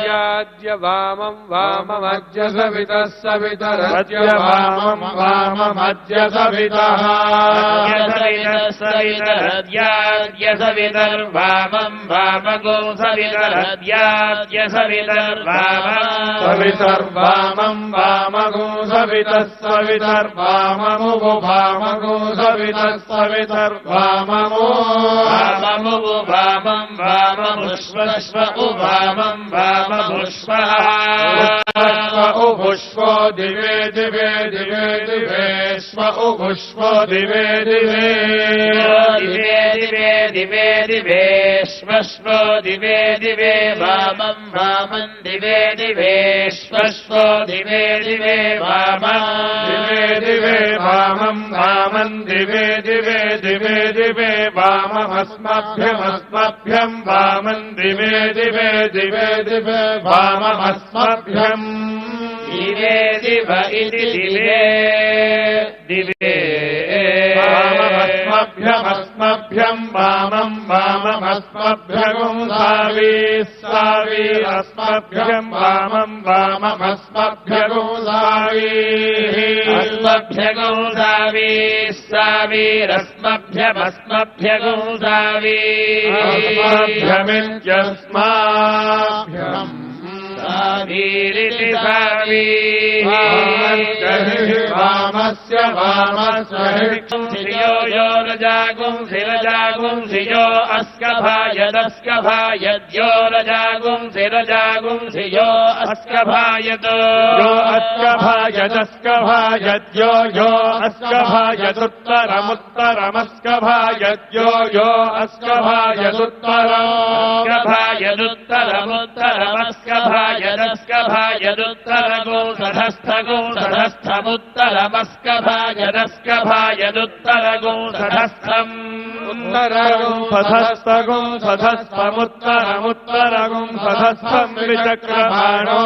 याद्य वामं वाममद्य सवितः सवितरद्य वामं वाममद्य सवितः सवितरद्याद्य सवितर्वामं वामगो सवितरद्याद्य सवितर्वामं सवितर्वामं वामगो सवितः सवितर्वाममुः वामगो सवितः सवितर्वाममो वाममुः वामं वाममुष्वश्व उवामं वाममुष्वः उभुष्वो दिवे दिवे दिवे दिवेश्व उभुष्वो दिवे दिवे दिवे दिवे दिवे दिवेश्वश्व दिवे दिवे वामं वामं दिवे दिवेश्वश्व दिवे दिवे वामं दिवे दिवे वामं वामं दिवे दिवे दिवे दिवे वाममस्मभ्यमस्मभ्यं वामं दिवे दिवे दिवे दिवे वाममस्मभ्यम् दिवे दिव इति दिवे दिवे वाममस्मभ्यमस्मभ्यं वामं वाममस्मभ्यगुं सावीरस्मभ्यं वामं वाममस्मभ्यगुं अस्मभ्यगुं सावीरस्मभ्यमस्मभ्यगुं सावीरस्मभ्यमित्यस्माभ्यम् सावीरिति सावीः वामस्य वामस्य यो रजागुं सिरजागुंसियो अस्कभायदस्कभायद्यो रजागुं सिरजागुंसियो अस्कभायद यो अस्कभायदस्कभायद्यो यो अस्कभायदुत्तरमुत्तरमस्कभायद्यो यो अस्कभायदुत्तरमुत्तरमस्कभायदस्कभायदुत्तरगो सधस्थगो सधस्थमुत्तरमस्कभायदस्कभायदुत्तरगो सधस्थम् उत्तरगुं सधस्थगुं सधस्थमुत्तरमुत्तरगुं सधस्थं विचक्रभाणो